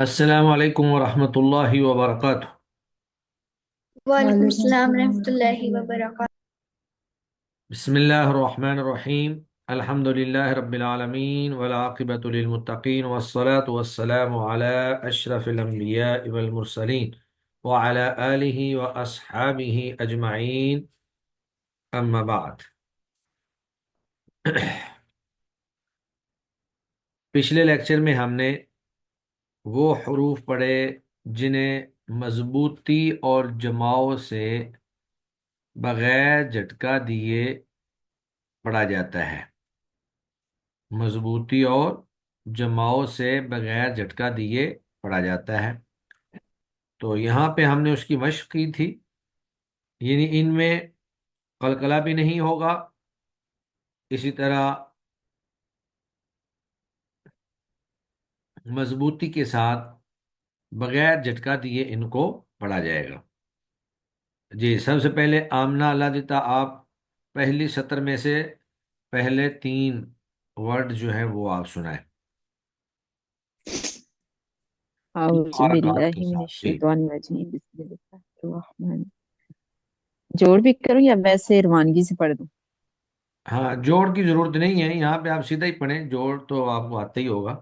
السلام علیکم ورحمۃ اللہ وبرکاتہ۔ وعلیکم السلام ورحمۃ اللہ وبرکاتہ۔ بسم اللہ الرحمن الرحیم۔ الحمد للہ رب العالمین والعاقبۃ للمتقین والصلاة والسلام علی اشرف الانبیاء والمرسلین وعلی آلہ واصحابہ اجمعین، اما بعد۔ پچھلے لیکچر میں ہم نے وہ حروف پڑھے جنہیں مضبوطی اور جماؤ سے بغیر جھٹکا دیے پڑھا جاتا ہے۔ مضبوطی اور جماؤ سے بغیر جھٹکا دیے پڑھا جاتا ہے، تو یہاں پہ ہم نے اس کی مشق کی تھی، یعنی ان میں قلقلہ بھی نہیں ہوگا، اسی طرح مضبوطی کے ساتھ بغیر جھٹکا دیے ان کو پڑھا جائے گا۔ جی، سب سے پہلے آمنہ اللہ دیتا، آپ پہلی سطر میں سے پہلے تین ورڈ جو ہیں وہ آپ سنائیں اعوذ حرکات کے باللہ من ساتھ۔ جی الشیطان الرجیم، بسم اللہ الرحمن۔ جوڑ بھی کروں یا ویسے روانگی سے پڑھ دوں؟ ہاں، جوڑ کی ضرورت نہیں ہے، یہاں پہ آپ سیدھا ہی پڑھیں، جوڑ تو آپ کو آتا ہی ہوگا،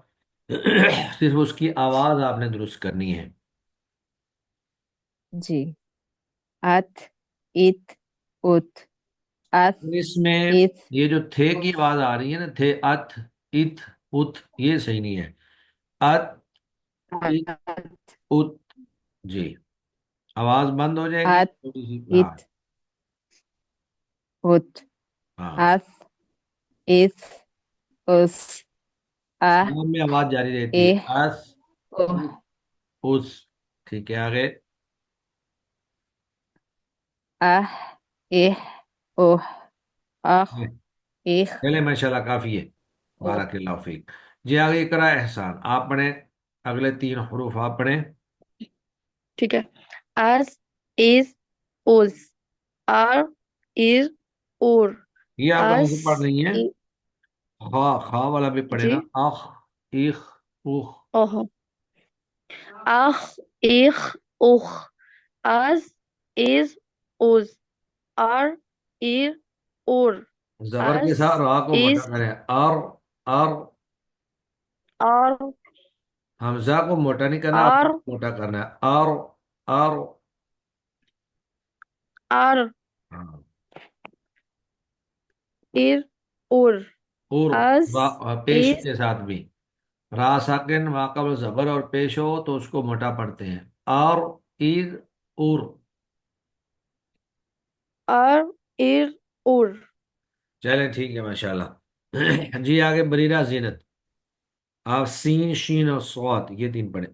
صرف اس کی آواز آپ نے درست کرنی ہے۔ جی، ات، ات، ات، اس، اس میں اس، یہ جو تھے کی اس، آواز آ رہی ہے نا، تھے، ات، ات، ات، یہ صحیح نہیں ہے۔ ات، ات، ات، ات، جی، آواز بند ہو جائے گی ات، تھوڑی سی، ہاں ات، ات، ہاں، اس، اس، اس، ا، سلام میں آواز جاری رہتی اہ، ہے، اس، اوہ، اس، ٹھیک ہے، آگے۔ اہ، اہ، اوہ، اخ، اخ، چلے ماشاء اللہ، کافی ہے، اوہ۔ بارک اللہ فیک۔ جی، آگے اقرا احسان آپ پڑھیں، اگلے تین حروف آپ پڑھیں۔ ٹھیک ہے، اس، از، اوز، آر، از، اور، یہ آپ کہاں اس، سے پڑھ رہی ہیں؟ خا والا بھی پڑھے جی، نا، اخ، ایخ، اوخ۔ اوہ، اخ، ایخ، اوخ، از، از، اوز، آر، ایر، اور، زبر کے اس، ساتھ را کو از، موٹا کریں، ار، ار۔ آر، حمزہ کو موٹا نہیں کرنا، آپ آر، کو موٹا کرنا ہے، ار، ار۔ آر، ہاں، ایر، اور، اور از، پیش از، کے ساتھ بھی را ساکن واقع زبر اور پیش ہو تو اس کو موٹا پڑھتے ہیں، اور، ایر، اور۔ آر، ایر، اور۔ چلیں ٹھیک ہے، ماشاءاللہ۔ جی، آگے بریرہ زینت، آپ سین، شین اور صاد یہ تین پڑھیں۔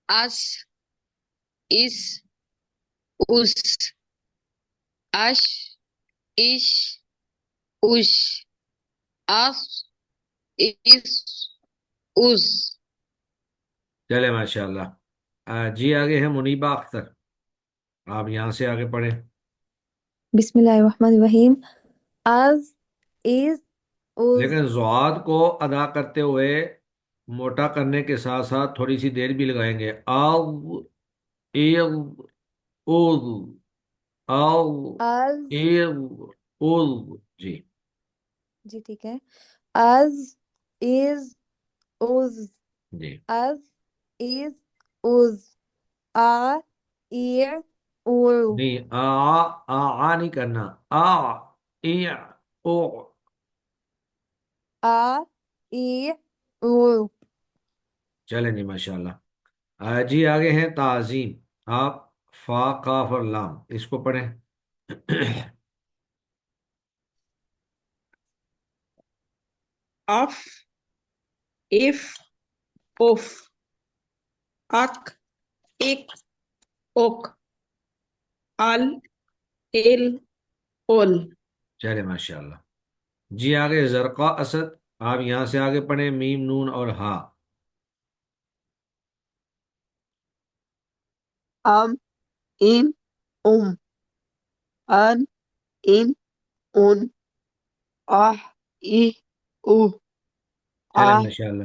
اس، اس، اس، اش، اش، اش، اف، اس، اس۔ چلے ماشاءاللہ۔ جی، آگے ہے منیبہ اختر، آپ یہاں سے آگے پڑھیں۔ بسم اللہ الرحمن الرحیم۔ از، از، اوز۔ لیکن زعاد کو ادا کرتے ہوئے موٹا کرنے کے ساتھ ساتھ تھوڑی سی دیر بھی لگائیں گے، آو، ایو، اوز، آو، از، ایو، اوز۔ جی جی ٹھیک ہے۔ از، از، اوز، جی، از، از، اوز، آ، ایر، اورو، نہیں، نہیں کرنا، آ، ای، او۔ آ، ایر، اورو۔ چلیں جی، ماشاءاللہ۔ جی، آگے ہیں تعظیم، آپ فا، قاف اور لام اس کو پڑھیں۔ اف، اف، اوف، اک، اک، اوک، ال، ال، اول۔ چلے ماشاءاللہ۔ جی، آگے زرقا اسد، آپ یہاں سے آگے پڑھیں، میم، نون اور ہا۔ ام، ان، ام، ان، ان، ان، آہ، ای، او، چلے آہ، ماشاءاللہ۔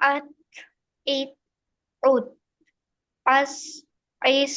at, it, ut, as, is,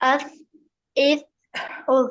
as, is, us,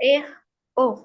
ich, oh,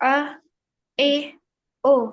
ah, ich, oh,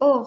oh,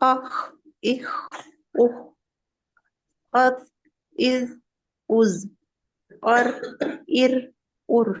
ach, ich, uh, as, is, uz, ar, ir, ur,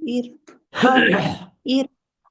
ir, ar, ir,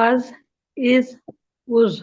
as, is, uz,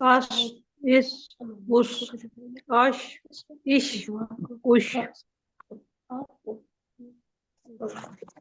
as, is, us, ash, ish, ush,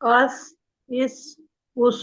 as, is, us,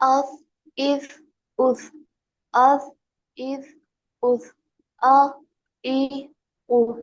as, is, us, as, is, us, ah, I, u.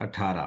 18।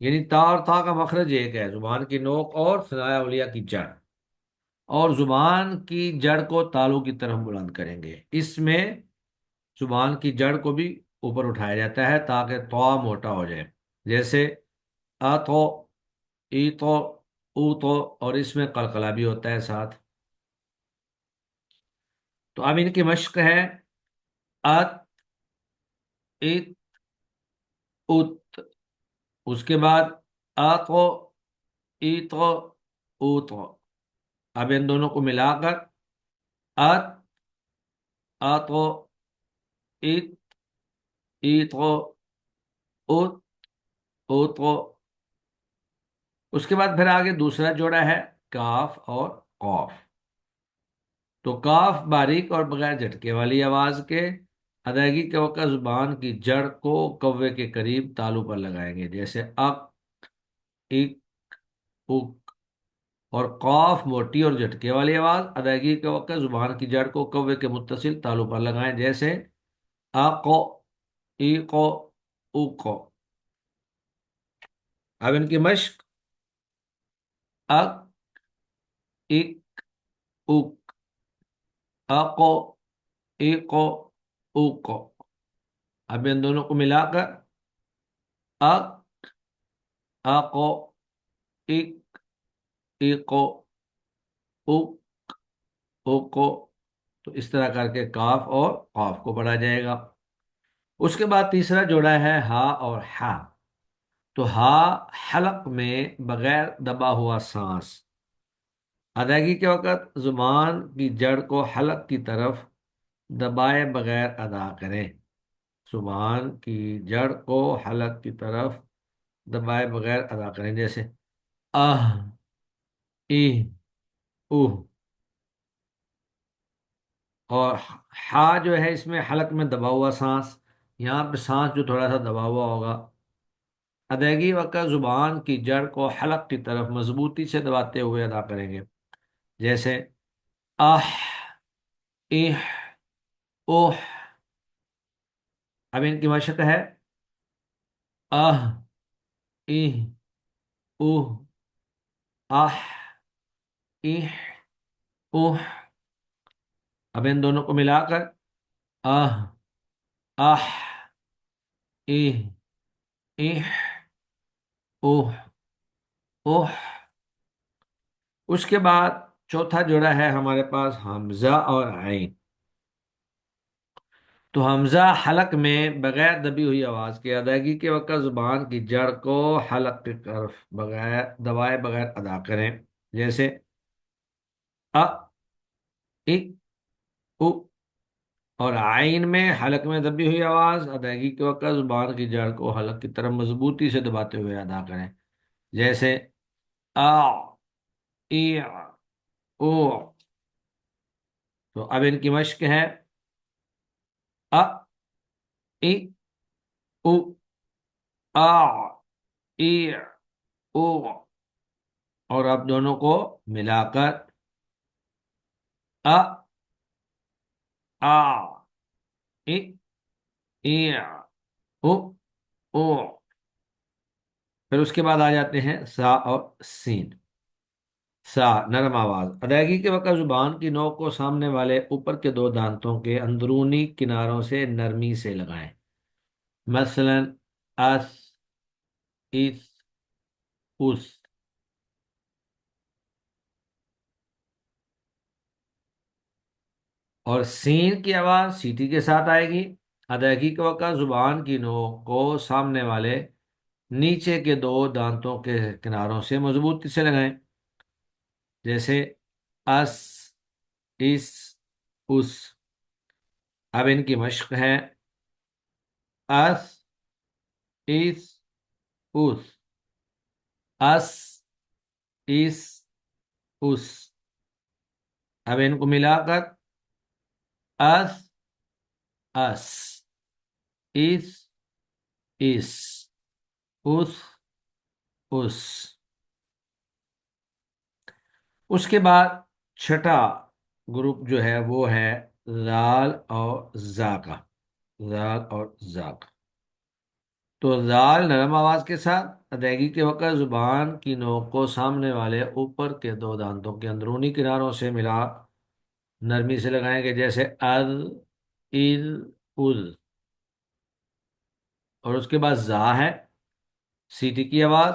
یعنی تا اور تا کا مخرج ایک ہے، زبان کی نوک اور ثنایا اولیہ کی جڑ، اور زبان کی جڑ کو تالو کی طرف بلند کریں گے۔ اس میں زبان کی جڑ کو بھی اوپر اٹھایا جاتا ہے تاکہ تو موٹا ہو جائے، جیسے ا تو، ای تو، او تو، اور اس میں قلقلہ بھی ہوتا ہے ساتھ۔ تو اب ان کی مشق ہے ات، ات، ات، اس کے بعد ا تو، ای تو، او تو۔ اب ان دونوں کو ملا کر ات، ا تو، ات، ای تو، اوت، او تو۔ اس کے بعد پھر آگے دوسرا جوڑا ہے کاف اور قوف۔ تو کاف باریک اور بغیر جھٹکے والی آواز کے، ادائیگی کے وقت زبان کی جڑ کو کوے کے قریب تالو پر لگائیں گے، جیسے اک، اک، اک۔ اور قاف موٹی اور جھٹکے والی آواز، ادائیگی کے وقت زبان کی جڑ کو کوے کے متصل تالو پر لگائیں، جیسے اقو، ایقو، اوقو۔ اب ان کی مشق اک، اک، اک، اقو، ایقو، اوقو۔ اب ان دونوں کو ملا کر اک، اقو، اک، ایقو، اوق، اوقو۔ تو اس طرح کر کے کاف اور قاف کو پڑھا جائے گا۔ اس کے بعد تیسرا جوڑا ہے ہا اور ہا۔ تو ہا حلق میں بغیر دبا ہوا سانس، ادائیگی کے وقت زبان کی جڑ کو حلق کی طرف دبائے بغیر ادا کریں، زبان کی جڑ کو حلق کی طرف دبائے بغیر ادا کریں، جیسے آہ، ای، اوہ۔ اور ہا جو ہے اس میں حلق میں دبا ہوا سانس، یہاں پہ سانس جو تھوڑا سا دبا ہوا ہوگا، ادائیگی وقت زبان کی جڑ کو حلق کی طرف مضبوطی سے دباتے ہوئے ادا کریں گے، جیسے آہ، ایہ، اوہ۔ اب ان کی مشق ہے آہ، ایہ، اوہ، آہ، ایہ، اوہ۔ اب ان دونوں کو ملا کر آہ، آہ، ایہ، ایہ، اوہ، اوہ۔ اس کے بعد چوتھا جوڑا ہے ہمارے پاس حمزہ اور عین۔ تو حمزہ حلق میں بغیر دبی ہوئی آواز کے، ادائیگی کے وقت زبان کی جڑ کو حلق کی طرف بغیر دبائے بغیر ادا کریں، جیسے ا، ای، او۔ اور عین میں حلق میں دبی ہوئی آواز، ادائیگی کے وقت زبان کی جڑ کو حلق کی طرف مضبوطی سے دباتے ہوئے ادا کریں، جیسے آ، ای، او۔ تو اب ان کی مشق ہے ا، ای، او، آ، ای، او۔ اور اب دونوں کو ملا کر ا، آ، ای، ای، او، او۔ پھر اس کے بعد آ جاتے ہیں سا اور سین۔ سا نرم آواز، ادائیگی کے وقت زبان کی نوک کو سامنے والے اوپر کے دو دانتوں کے اندرونی کناروں سے نرمی سے لگائیں، مثلا اس، اس، اس۔ اور سین کی آواز سیٹی کے ساتھ آئے گی، ادائیگی کے وقت زبان کی نوک کو سامنے والے نیچے کے دو دانتوں کے کناروں سے مضبوطی سے لگائیں، جیسے اس، اس، اس۔ اب ان کی مشق ہے اس، اس، اس، اس، اس، اس۔ اب ان کو ملا کر اس، اس، اس، اس، اس، اس۔ اس کے بعد چھٹا گروپ جو ہے وہ ہے زال اور زا کا، زال اور زا کا۔ تو زال نرم آواز کے ساتھ ادائیگی کے وقت زبان کی نوک کو سامنے والے اوپر کے دو دانتوں کے اندرونی کناروں سے ملا نرمی سے لگائیں گے، جیسے از، از، از۔ اور اس کے بعد زا ہے، سیٹی کی آواز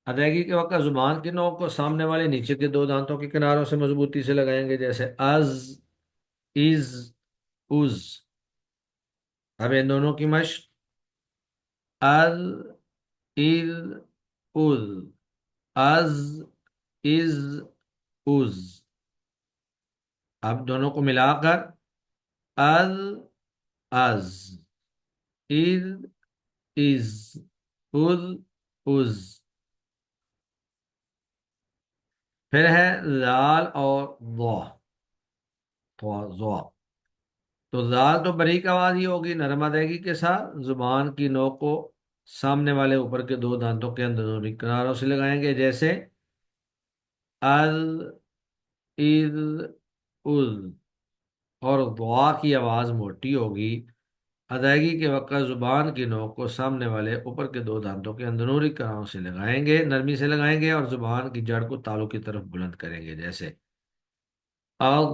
ادائیگی کے وقت زبان کی نوک کو سامنے والے نیچے کے دو دانتوں کے کناروں سے مضبوطی سے لگائیں گے، جیسے از، از، از۔ اب ان دونوں کی مشق: از، از، از، از، از، از۔ اب دونوں کو ملا کر: از، از، از، از، از، از۔ پھر ہے زال اور ضا، ضا۔ تو زال تو باریک آواز ہی ہوگی، نرم ادائیگی کے ساتھ زبان کی نوک کو سامنے والے اوپر کے دو دانتوں کے اندرونی کناروں سے لگائیں گے، جیسے از، از، از۔ اور ضا کی آواز موٹی ہوگی، ادائیگی کے وقت زبان کی نوک کو سامنے والے اوپر کے دو دانتوں کے اندرونی کناروں سے لگائیں گے، نرمی سے لگائیں گے، اور زبان کی جڑ کو تالوں کی طرف بلند کریں گے، جیسے اغ،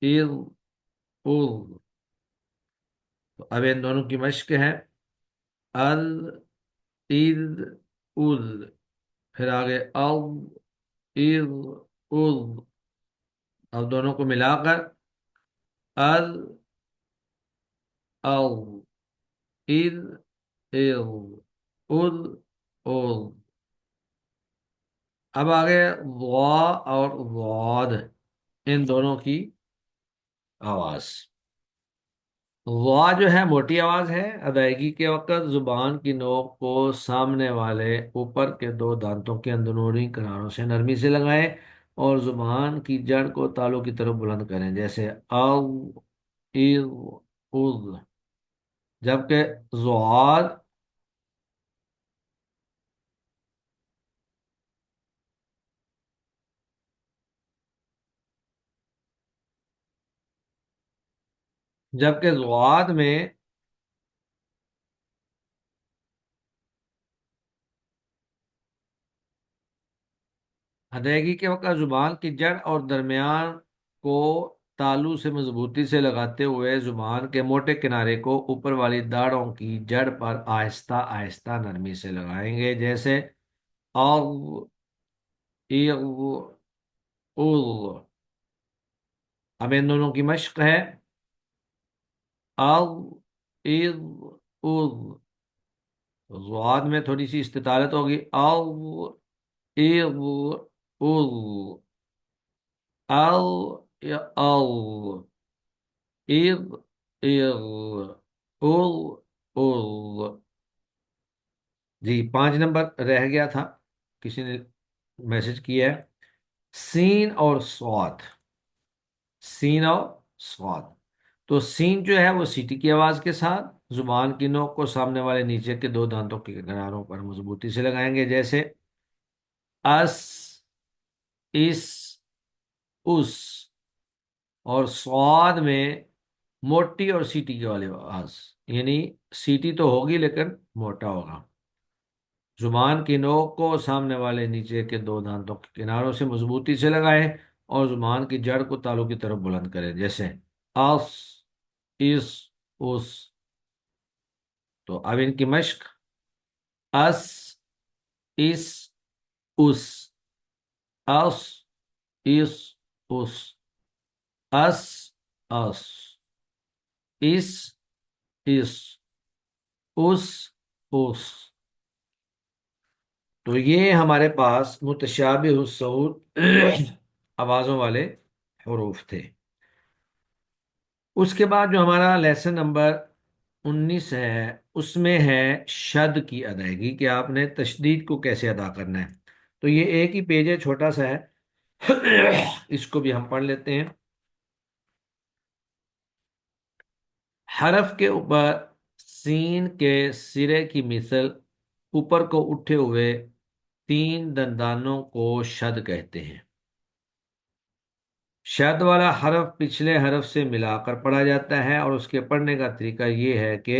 اغ، اغ۔ تو اب ان دونوں کی مشق ہے: از، از، از۔ پھر آگے اغ، اغ، اغ۔ اب دونوں کو ملا کر: از، اغ، از، اغ، از، اغ۔ اب آگے ضا اور ضاد، ان دونوں کی آواز۔ ضا جو ہے موٹی آواز ہے، ادائیگی کے وقت زبان کی نوک کو سامنے والے اوپر کے دو دانتوں کے اندرونی کناروں سے نرمی سے لگائیں اور زبان کی جڑ کو تالوں کی طرف بلند کریں، جیسے اغ، اغ، اغ۔ جبکہ ضاد جبکہ ضاد میں ادائیگی کے وقت زبان کی جڑ اور درمیان کو تالو سے مضبوطی سے لگاتے ہوئے زبان کے موٹے کنارے کو اوپر والی داڑھوں کی جڑ پر آہستہ آہستہ نرمی سے لگائیں گے، جیسے اغ، اغ، اغ۔ اب ان دونوں کی مشق ہے: اغ، اغ، اغ۔ ضاد میں تھوڑی سی استطالت ہوگی: اغ، اغ، اغ، اغ، اغ، اغ، اغ، اغ، اغ۔ جی 5 نمبر رہ گیا تھا، کسی نے میسج کیا ہے، سین اور سواد، سین اور سواد۔ تو سین جو ہے وہ سیٹی کی آواز کے ساتھ زبان کی نوک کو سامنے والے نیچے کے دو دانتوں کے کناروں پر مضبوطی سے لگائیں گے، جیسے اس، اس، اس۔ اور سواد میں موٹی اور سیٹی کی والی آواز، یعنی سیٹی تو ہوگی لیکن موٹا ہوگا۔ زبان کی نوک کو سامنے والے نیچے کے دو دانتوں کے کناروں سے مضبوطی سے لگائیں اور زبان کی جڑ کو تالوں کی طرف بلند کریں، جیسے اس، اس، اس۔ تو اب ان کی مشق: اس، اس، اس، اس، اس، اس، اس، اس، اس، اس، اس، اس۔ تو یہ ہمارے پاس متشابہ الصوت آوازوں والے حروف تھے۔ اس کے بعد جو ہمارا لیسن نمبر 19 ہے، اس میں ہے شد کی ادائیگی، کہ آپ نے تشدید کو کیسے ادا کرنا ہے۔ تو یہ ایک ہی پیج ہے، چھوٹا سا ہے، اس کو بھی ہم پڑھ لیتے ہیں۔ حرف کے اوپر سین کے سرے کی مثل اوپر کو اٹھے ہوئے 3 دندانوں کو شد کہتے ہیں۔ شد والا حرف پچھلے حرف سے ملا کر پڑھا جاتا ہے، اور اس کے پڑھنے کا طریقہ یہ ہے کہ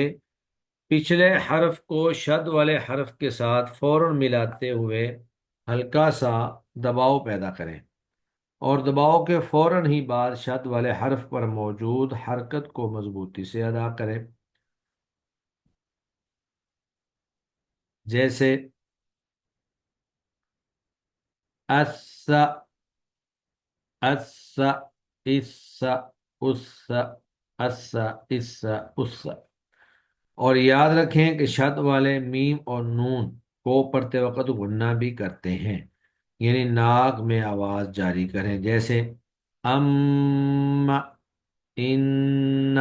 پچھلے حرف کو شد والے حرف کے ساتھ فوراً ملاتے ہوئے ہلکا سا دباؤ پیدا کریں، اور دباؤ کے فوراً ہی بعد شد والے حرف پر موجود حرکت کو مضبوطی سے ادا کریں، جیسے اس، اس، اس، اس، اس، اس، اس۔ اور یاد رکھیں کہ شد والے میم اور نون کو پڑھتے وقت غنہ بھی کرتے ہیں، یعنی ناک میں آواز جاری کریں، جیسے ام، ان،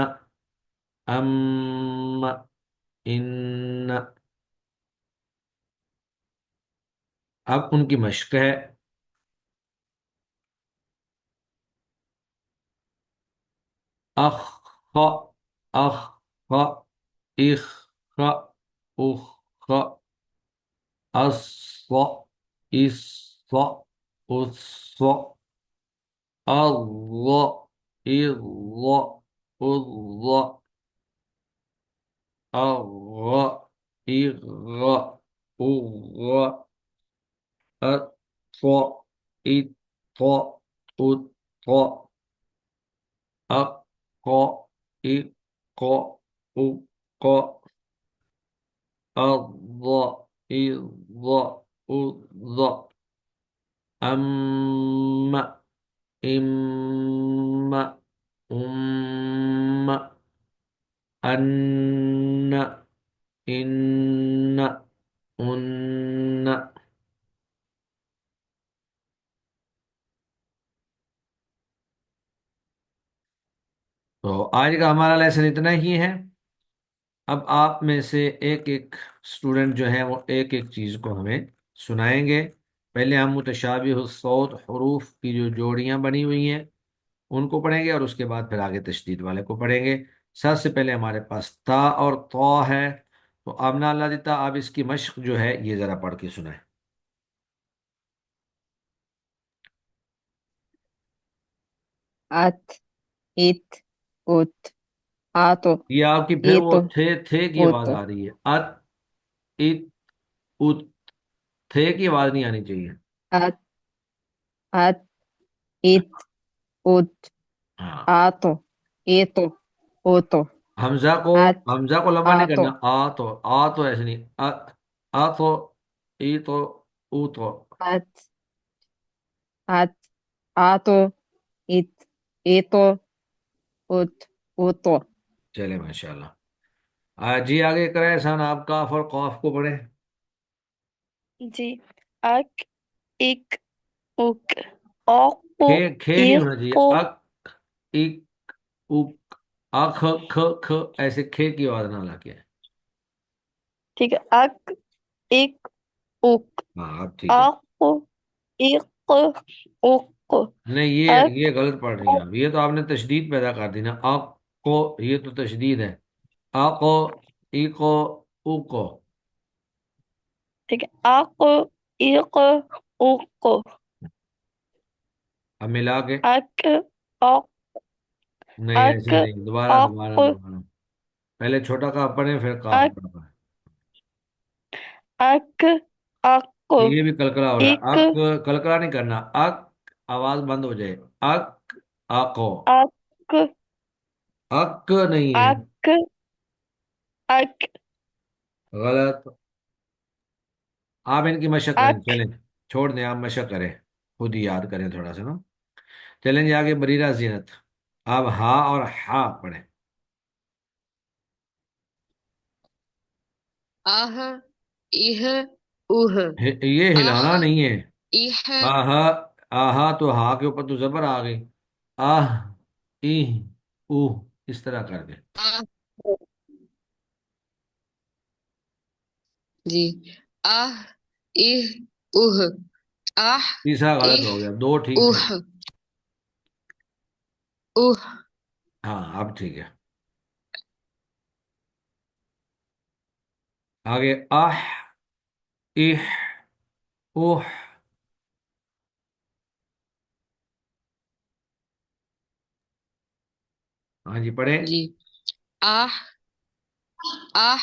ام، ان۔ اب ان کی مشق ہے۔ اخ، خ، اخ، خ، اخ، خ، اخ، خ، اس، اس، اس، اللہ، اللہ، اللہ، اغ، اغ، اغ، اط، اط، اط، اق، اق، اق، اض، اض، اض، ام، ام، ان، ان، ان۔ تو آج کا ہمارا لیسن اتنا ہی ہے۔ اب آپ میں سے ایک ایک اسٹوڈنٹ جو ہیں وہ ایک ایک چیز کو ہمیں سنائیں گے۔ پہلے ہم متشابہ الصوت حروف کی جو جوڑیاں بنی ہوئی ہیں ان کو پڑھیں گے، اور اس کے بعد پھر آگے تشدید والے کو پڑھیں گے۔ سب سے پہلے ہمارے پاس تا اور طا ہے، تو آمنہ اللہ دیتا آپ اس کی مشق جو ہے یہ ذرا پڑھ کے سنائیں۔ ات، ات، ات، آتو، یہ آپ کی پھر وہ ایتو، تھے کی آواز اوتو، آ رہی ہے، ات، ات، ات۔ تھے کی آواز نہیں آنی چاہیے۔ ات، ات، ات، اوت، ہاں، آتو، ایتو، اوتو، ات، حمزہ کو لمبا نہیں آتو، کرنا، آ تو ایسے نہیں، آ تو، ای تو، او تو۔ ات، ات، آتو، ات، ایتو، اوت، اوتو۔ چلے ماشاء اللہ۔ جی آگے کریں احسان، آپ کاف اور قاف کو پڑھیں۔ جی، اک، اک، اک، اوکو، کھے نہیں ہونا چاہیے، ایکو، اک، اک، اک، اکھ، کھ، کھ، ایسے کھے کی آواز نہ لا کے۔ ٹھیک ہے، اک، اک، اک، ہاں اب ٹھیک ہے۔ آکو، ایک، اوکو، نہیں اک، یہ غلط پڑھ رہی ہیں آپ، یہ تو آپ نے تشدید پیدا کر دی نا، آپ کو، یہ تو تشدید ہے، آقو، ایکو، اوکو۔ ٹھیک ہے، آکو، ایک، اوکو، اب ملا کے، اک، اوک، نہیں اک، ایسے نہیں، دوبارہ دوبارہ اوکو، دوبارہ، پہلے چھوٹا کاف پڑھیں پھر کاف اک، پڑھیں۔ اک، آکو، یہ بھی کلکلا ہو رہا ایک، ہے، اک، کلکلا نہیں کرنا، اک، آواز بند ہو جائے، اک، آکو، اک، اک نہیں ہے، اک، اک، غلط۔ آپ ان کی مشق کریں، اک، چلیں چھوڑ دیں، آپ مشق کریں، خود ہی یاد کریں تھوڑا سا نا۔ چلیں جی آگے، بریرہ زینت، آپ ہا اور ہا پڑھیں۔ آہ، ایہ، اوہ، یہ آہ، ہلانا نہیں ہے، ایہ، آہا، آہا تو ہا کے اوپر تو زبر آ گئی، آہ، ای، اوہ، اس طرح کر دیں۔ آہ، جی، آہ، ایہ، اوہ، آہ، تیسرا غلط ایہ، ہو گیا، دو ٹھیک تھے۔ اوہ، اوہ، ہاں اب ٹھیک ہے۔ آگے آہ، ایہ، اوہ۔ ہاں جی پڑھیں۔ جی، آہ، آہ،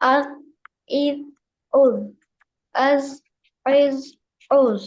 Az is uz. Az is uz.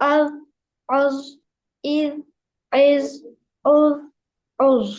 az az is uz uz.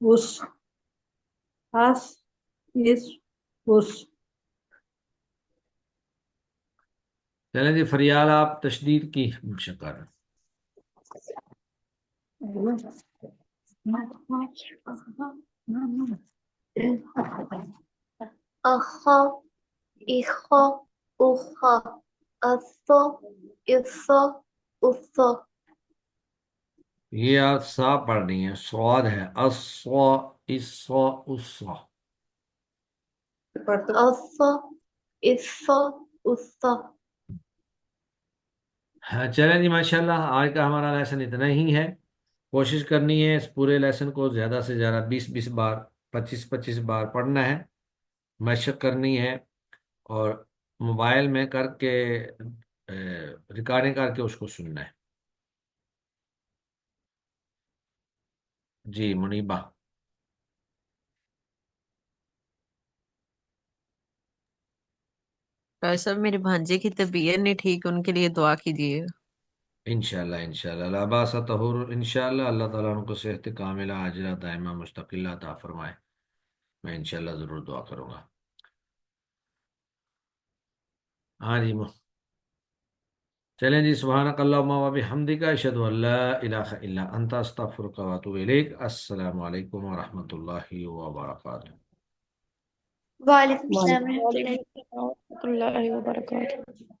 us, us, is, us. چلیں جی فریال آپ تشدید کی شکر. أخا إخا أخا أثا إثا أثا یہ آپ سا پڑھنی ہے، سواد ہے، اسوا اسوا اسا. أثا إثا أثا. ہاں چلیں جی ماشاءاللہ آج کا ہمارا لیسن اتنا ہی ہے. کوشش کرنی ہے اس پورے لیسن کو زیادہ سے زیادہ 20 بار 25 بار پڑھنا ہے، مشق کرنی ہے، اور موبائل میں کر کے ریکارڈنگ کر کے اس کو سننا ہے. جی منیبہ. ڈاکٹر صاحب میرے بھانجے کی طبیعت نہیں ٹھیک، ان کے لیے دعا کیجیے. انشاءاللہ لا باس طہور انشاءاللہ. اللہ تعالیٰ ان کو صحت کاملہ عاجلہ دائمہ مستقلہ عطا فرمائے. میں انشاءاللہ ضرور دعا کروں گا. ہاں جی چلیں جی سبحانک اللہم و بحمدک اشہد ان لا الہ الا انت استغفرک و اتوب الیک. السلام علیکم ورحمۃ اللہ وبرکاتہ. وعلیکم السلام ورحمۃ اللہ. وعلیکم السلام ورحمۃ اللہ وبرکاتہ.